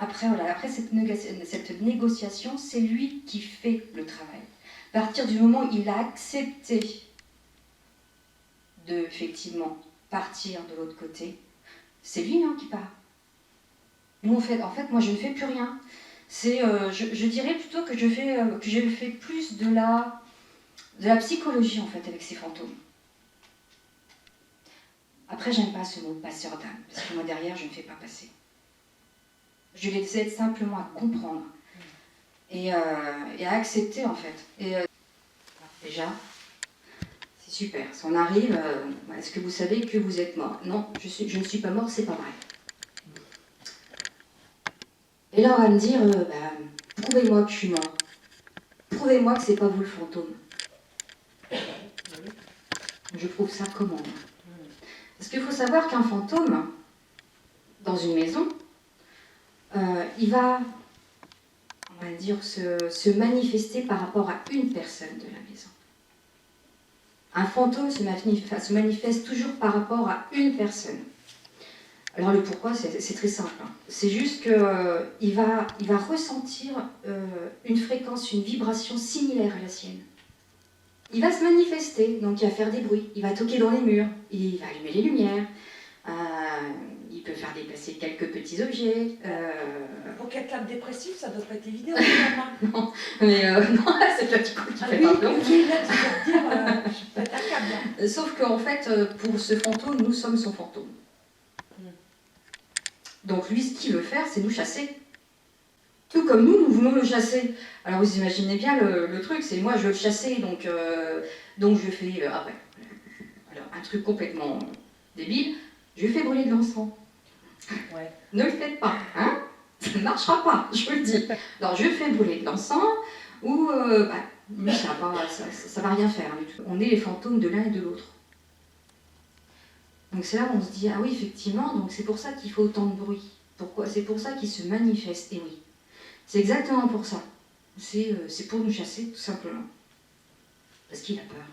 Après, voilà, après cette négociation, c'est lui qui fait le travail. À partir du moment où il a accepté de, effectivement, partir de l'autre côté, c'est lui qui part. Nous, en fait, moi, je ne fais plus rien. Je dirais plutôt que je fais plus de la psychologie, en fait, avec ces fantômes. Après, j'aime pas ce mot passeur d'âme, parce que moi, derrière, je ne fais pas passer. Je les aide simplement à comprendre et à accepter, en fait. Déjà, c'est super. Si on arrive, est-ce que vous savez que vous êtes mort? Non, je ne suis pas mort, c'est pas vrai. Et là, on va me dire, prouvez-moi que je suis mort. Prouvez-moi que c'est pas vous le fantôme. Je prouve ça comment? Parce qu'il faut savoir qu'un fantôme, dans une maison, il va, on va dire, se manifester par rapport à une personne de la maison. Un fantôme se manifeste toujours par rapport à une personne. Alors le pourquoi, c'est très simple. C'est juste qu'il va ressentir une fréquence, une vibration similaire à la sienne. Il va se manifester, donc il va faire des bruits, il va toquer dans les murs, il va allumer les lumières, il peut faire déplacer quelques petits objets. Pour quelqu'un de dépressif, ça doit pas être évident. Non, mais non, c'est le petit coup qui fait pas plomb. Oui, là, tu vas te dire, je pète un câble. Sauf qu'en fait, pour ce fantôme, nous sommes son fantôme. Donc lui, ce qu'il veut faire, c'est nous chasser. Tout comme nous voulons le chasser. Alors vous imaginez bien le truc, c'est moi je veux le chasser, donc je fais alors un truc complètement débile, je fais brûler de l'encens. Ouais. Ne le faites pas, hein? Ça ne marchera pas, je vous le dis. Alors je fais brûler de l'encens, ou ça va rien faire du tout. On est les fantômes de l'un et de l'autre. Donc c'est là où on se dit, ah oui, effectivement, donc c'est pour ça qu'il faut autant de bruit. Pourquoi? C'est pour ça qu'il se manifeste, et oui. C'est exactement pour ça. C'est pour nous chasser, tout simplement. Parce qu'il a peur.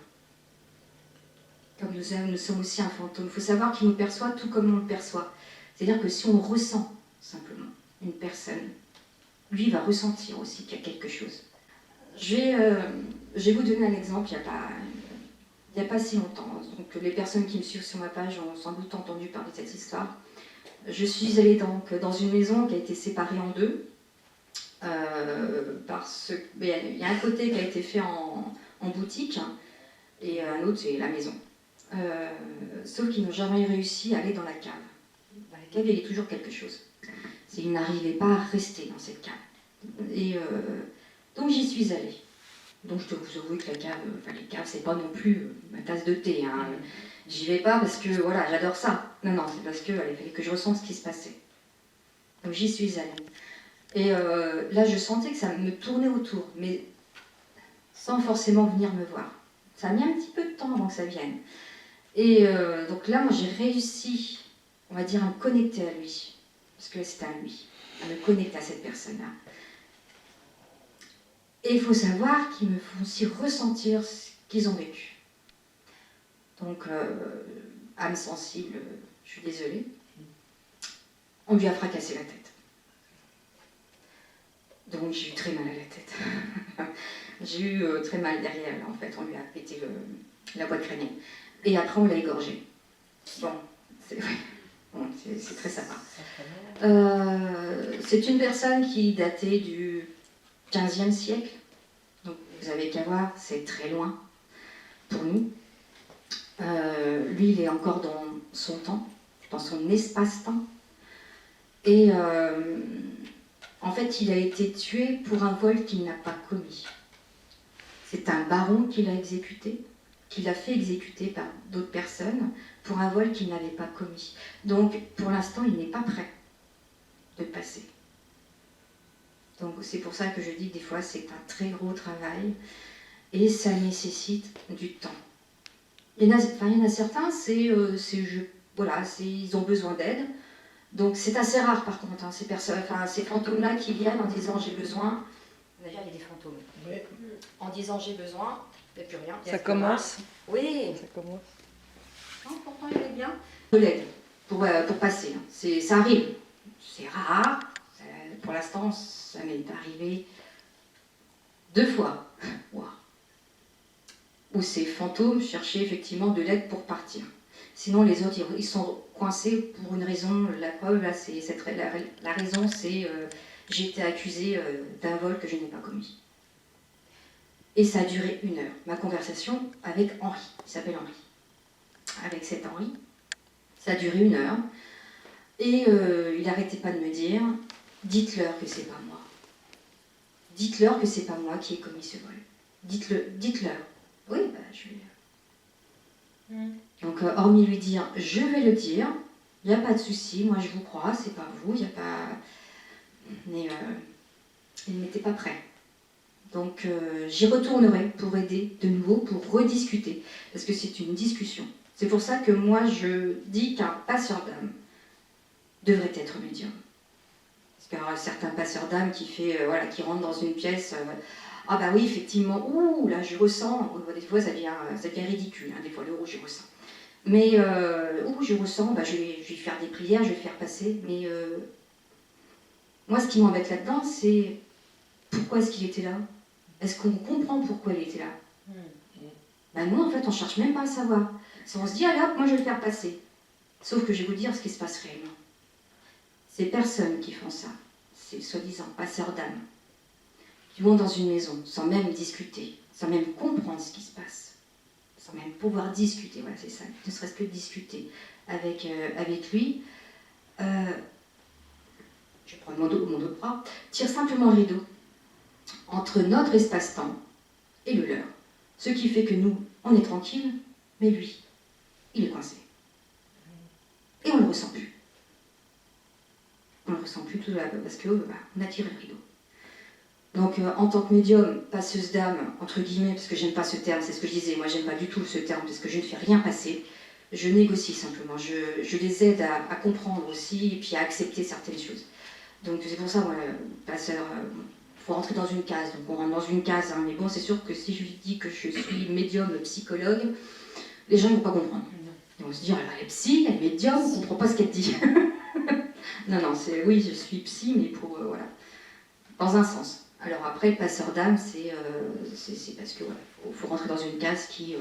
Comme nous sommes aussi un fantôme. Il faut savoir qu'il nous perçoit tout comme on le perçoit. C'est-à-dire que si on ressent, simplement, une personne, lui va ressentir aussi qu'il y a quelque chose. Je vais vous donner un exemple, il n'y a pas si longtemps. Donc, les personnes qui me suivent sur ma page ont sans doute entendu parler de cette histoire. Je suis allée donc dans une maison qui a été séparée en deux. Parce qu'il y a un côté qui a été fait en boutique et un autre c'est la maison. Sauf qu'ils n'ont jamais réussi à aller dans la cave. Dans la cave, il y avait toujours quelque chose. Ils n'arrivaient pas à rester dans cette cave. Et donc j'y suis allée. Donc je dois vous avouer que les caves, c'est pas non plus ma tasse de thé. Hein. J'y vais pas parce que voilà, j'adore ça. Non, c'est parce qu'il fallait que je ressente ce qui se passait. Donc j'y suis allée. Et là, je sentais que ça me tournait autour, mais sans forcément venir me voir. Ça a mis un petit peu de temps avant que ça vienne. Et donc là, moi, j'ai réussi, on va dire, à me connecter à lui. Parce que c'était à lui, à me connecter à cette personne-là. Et il faut savoir qu'ils me font aussi ressentir ce qu'ils ont vécu. Donc, âme sensible, je suis désolée, on lui a fracassé la tête. Donc j'ai eu très mal à la tête. J'ai eu très mal derrière, là, en fait. On lui a pété la boîte crânienne. Et après, on l'a égorgé. Bon, c'est très sympa. C'est une personne qui datait du 15e siècle. Donc vous avez qu'à voir, c'est très loin pour nous. Lui, il est encore dans son temps, dans son espace-temps. Et en fait, il a été tué pour un vol qu'il n'a pas commis. C'est un baron qui l'a exécuté, qui l'a fait exécuter par d'autres personnes pour un vol qu'il n'avait pas commis. Donc, pour l'instant, il n'est pas prêt de passer. Donc, c'est pour ça que je dis que des fois, c'est un très gros travail et ça nécessite du temps. Il y en a certains, ils ont besoin d'aide. Donc c'est assez rare par contre, ces fantômes-là qui viennent en disant j'ai besoin. D'ailleurs il y a des fantômes. Oui. En disant j'ai besoin, il n'y a plus rien. Ça commence. Oui. Ça commence. Non, pourtant il est bien. De l'aide pour passer. Ça arrive. C'est rare. pour l'instant, ça m'est arrivé 2 fois. Wow. Où ces fantômes cherchaient effectivement de l'aide pour partir. Sinon, les autres, ils sont coincés pour une raison. La preuve, là, la raison, c'est j'ai été accusée d'un vol que je n'ai pas commis. Et ça a duré 1 heure. Ma conversation avec Henri, il s'appelle Henri. Avec cet Henri, ça a duré 1 heure. Et il n'arrêtait pas de me dire, dites-leur que c'est pas moi. Dites-leur que c'est pas moi qui ai commis ce vol. Dites-leur. Oui, bah, je vais. Donc, hormis lui dire, je vais le dire, il n'y a pas de souci, moi je vous crois, c'est pas vous, il n'y a pas. Mais il n'était pas prêt. Donc, j'y retournerai pour aider de nouveau, pour rediscuter, parce que c'est une discussion. C'est pour ça que moi je dis qu'un passeur d'âme devrait être médium. Parce qu'il y aura certains passeurs d'âme qui rentrent dans une pièce. Ah bah oui, effectivement, ouh, là je ressens, des fois ça devient ridicule, hein, des fois le rouge je ressens. Mais je ressens, bah, je vais faire des prières, je vais faire passer, mais moi ce qui m'embête là-dedans, c'est pourquoi est-ce qu'il était là? Est-ce qu'on comprend pourquoi il était là? Bah nous en fait on ne cherche même pas à savoir. Si on se dit, allez hop, moi je vais le faire passer. Sauf que je vais vous dire ce qui se passe réellement. Ces personnes qui font ça, ces soi-disant passeurs d'âme, qui vont dans une maison sans même discuter, sans même comprendre ce qui se passe, sans même pouvoir discuter, voilà c'est ça, ne serait-ce que discuter avec lui, je prends mon autre bras, tire simplement le rideau entre notre espace-temps et le leur. Ce qui fait que nous, on est tranquille, mais lui, il est coincé. Et on ne le ressent plus. On ne le ressent plus tout là parce qu'on a tiré le rideau. Donc, en tant que médium, passeuse d'âme, entre guillemets, parce que j'aime pas ce terme, c'est ce que je disais, moi j'aime pas du tout ce terme, parce que je ne fais rien passer, je négocie simplement, je les aide à comprendre aussi, et puis à accepter certaines choses. Donc c'est pour ça, moi, passeur, faut rentrer dans une case, donc on rentre dans une case, hein, mais bon, c'est sûr que si je lui dis que je suis médium psychologue, les gens ne vont pas comprendre. Ils vont se dire, elle est psy, elle est médium, on ne comprend pas ce qu'elle dit. non, oui, je suis psy, mais pour, voilà, dans un sens. Alors après, le passeur d'âme, c'est parce que voilà, faut rentrer dans une case qui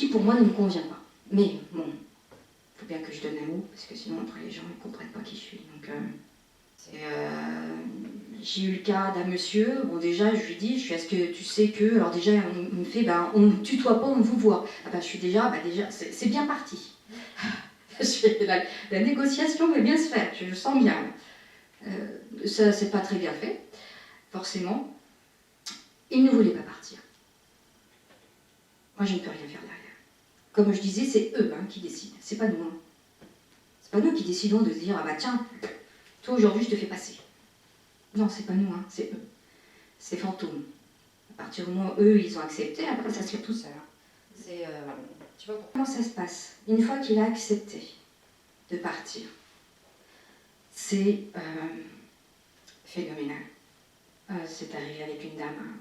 pour moi ne me convient pas. Mais bon, il faut bien que je donne un mot, parce que sinon après les gens ne comprennent pas qui je suis. Donc j'ai eu le cas d'un monsieur, bon déjà je lui dis, est-ce que tu sais que, alors déjà on me fait, on ne tutoie pas, on vous voit. Ah ben je suis déjà c'est bien parti. la négociation va bien se faire, je le sens bien. Ça c'est pas très bien fait, forcément. Il ne voulait pas partir. Moi je ne peux rien faire derrière. Comme je disais, c'est eux qui décident, c'est pas nous. Hein. C'est pas nous qui décidons de se dire, ah bah tiens, toi aujourd'hui je te fais passer. Non, c'est pas nous, c'est eux. C'est fantômes. À partir du moment où eux ils ont accepté, après ça se fait tout seul. Tu vois comment ça se passe? Une fois qu'il a accepté de partir, c'est phénoménal. C'est arrivé avec une dame.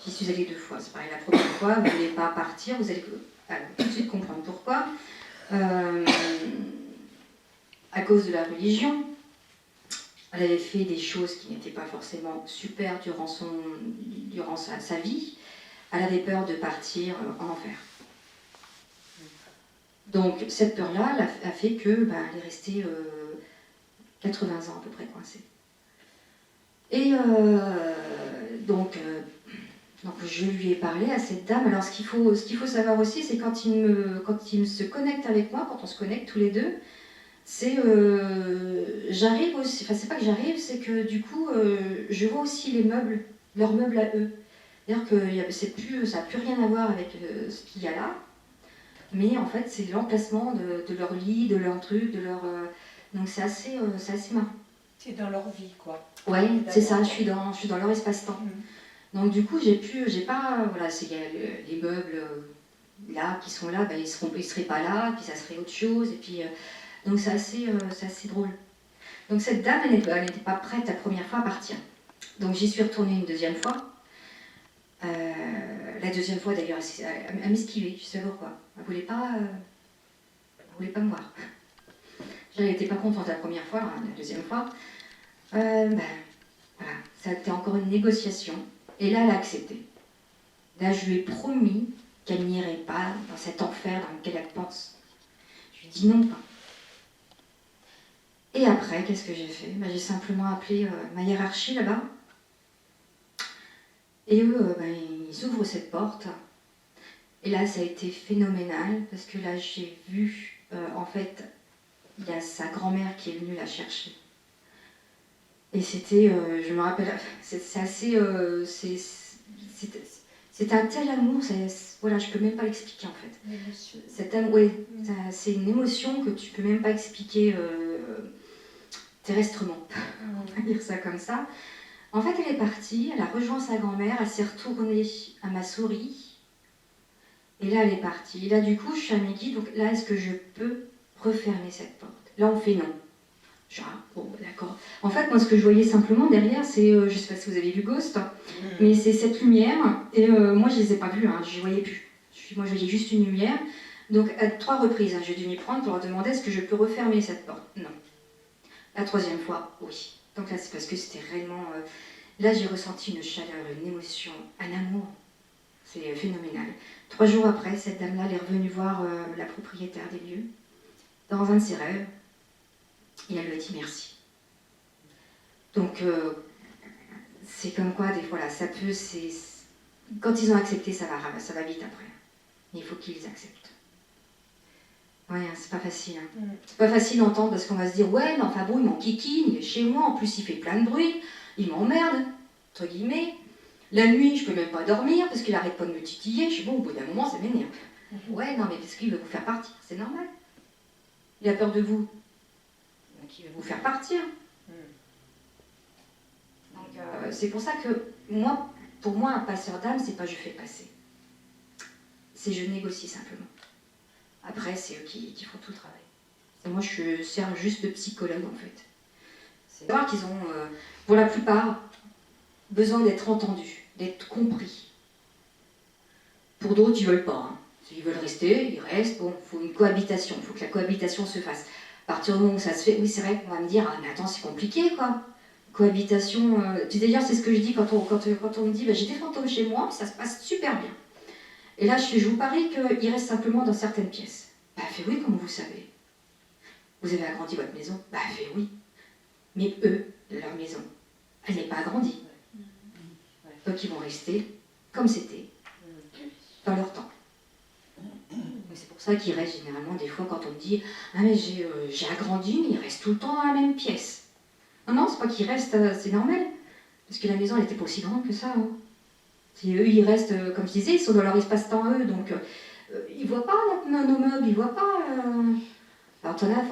J'y suis allée 2 fois. C'est pareil, la première fois, vous ne voulez pas partir, vous allez tout de suite comprendre pourquoi. À cause de la religion, elle avait fait des choses qui n'étaient pas forcément super durant sa vie. Elle avait peur de partir en enfer. Donc cette peur-là a fait que elle est restée 80 ans à peu près coincée. Et donc je lui ai parlé à cette dame. Alors ce qu'il faut savoir aussi, c'est quand il se connecte avec moi, quand on se connecte tous les deux, c'est j'arrive aussi, enfin c'est pas que j'arrive, c'est que du coup je vois aussi leurs meubles à eux. C'est-à-dire que ça n'a plus rien à voir avec ce qu'il y a là, mais en fait c'est l'emplacement de leur lit, de leur truc, de leur... donc c'est assez marrant. C'est dans leur vie quoi. Ouais, c'est ça, je suis dans leur espace-temps. Donc du coup, il y a les meubles là qui sont là, ils seraient pas là, puis ça serait autre chose, et puis donc c'est assez drôle. Donc cette dame, elle n'était pas prête la première fois à partir. Donc j'y suis retournée une deuxième fois. La deuxième fois d'ailleurs, elle m'esquivait, je sais pourquoi. Elle voulait pas me voir. Elle n'était pas contente la première fois, hein, la deuxième fois. Voilà, ça a été encore une négociation. Et là, elle a accepté. Là, je lui ai promis qu'elle n'irait pas dans cet enfer dans lequel elle pense. Je lui ai dit non. Et après, qu'est-ce que j'ai fait? J'ai simplement appelé ma hiérarchie là-bas. Et eux, ils ouvrent cette porte. Et là, ça a été phénoménal, parce que là, j'ai vu, en fait, il y a sa grand-mère qui est venue la chercher. Et c'était, je me rappelle, c'est assez, c'est un tel amour, voilà, je peux même pas l'expliquer en fait. Cet amour, ouais, c'est une émotion que tu peux même pas expliquer terrestrement, on va dire ça comme ça. En fait, elle est partie, elle a rejoint sa grand-mère, elle s'est retournée à ma souris, et là elle est partie. Et là du coup, je suis à Miki, donc là est-ce que je peux refermer cette porte? Là on fait non. Bon, d'accord. En fait, moi, ce que je voyais simplement derrière, c'est, je ne sais pas si vous avez vu Ghost, mais c'est cette lumière, et moi, je ne les ai pas vus, hein, je ne voyais plus. Moi, je voyais juste une lumière. Donc, à 3 reprises, j'ai dû m'y prendre pour leur demander est-ce que je peux refermer cette porte? Non. La 3e fois, oui. Donc là, c'est parce que c'était réellement... là, j'ai ressenti une chaleur, une émotion, un amour. C'est phénoménal. 3 jours après, cette dame-là, elle est revenue voir la propriétaire des lieux, dans un de ses rêves. Et elle lui a dit merci. Donc, c'est comme quoi, des fois, là, ça peut, quand ils ont accepté, ça va vite après. Mais il faut qu'ils acceptent. Ouais, c'est pas facile. Hein. C'est pas facile d'entendre parce qu'on va se dire, ouais, mais enfin bon, il m'enquiquine, il est chez moi, en plus il fait plein de bruit, il m'emmerde, entre guillemets. La nuit, je peux même pas dormir parce qu'il arrête pas de me titiller. Je suis bon, au bout d'un moment, ça m'énerve. Ouais, non, mais parce qu'il veut vous faire partir, c'est normal. Il a peur de vous. Qui va vous faire partir. Donc, c'est pour ça que moi, pour moi, un passeur d'âme, c'est pas je fais passer. C'est je négocie simplement. Après, c'est eux qui font tout le travail. Et moi, je sers juste de psychologue en fait. C'est voir qu'ils ont, pour la plupart, besoin d'être entendus, d'être compris. Pour d'autres, ils veulent pas. Hein. S'ils veulent rester, ils restent. Bon, il faut une cohabitation, il faut que la cohabitation se fasse. À partir du moment où ça se fait, oui, c'est vrai qu'on va me dire, ah, mais attends, c'est compliqué, quoi. Cohabitation, d'ailleurs, c'est ce que je dis quand on me dit, j'ai des fantômes chez moi, ça se passe super bien. Et là, je vous parie qu'ils restent simplement dans certaines pièces. Fait oui, comme vous savez. Vous avez agrandi votre maison? Fait oui. Mais eux, leur maison, elle n'est pas agrandie. Donc, ils vont rester comme c'était, dans leur temps. C'est pour ça qu'ils restent généralement, des fois, quand on me dit « Ah, mais j'ai agrandi, mais ils restent tout le temps dans la même pièce. » Non, c'est pas qu'ils restent, c'est normal. Parce que la maison, elle n'était pas aussi grande que ça. Hein. Eux, ils restent, comme je disais, ils sont dans leur espace-temps, eux. Donc, ils ne voient pas nos meubles, ils ne voient pas... Alors, t'en as...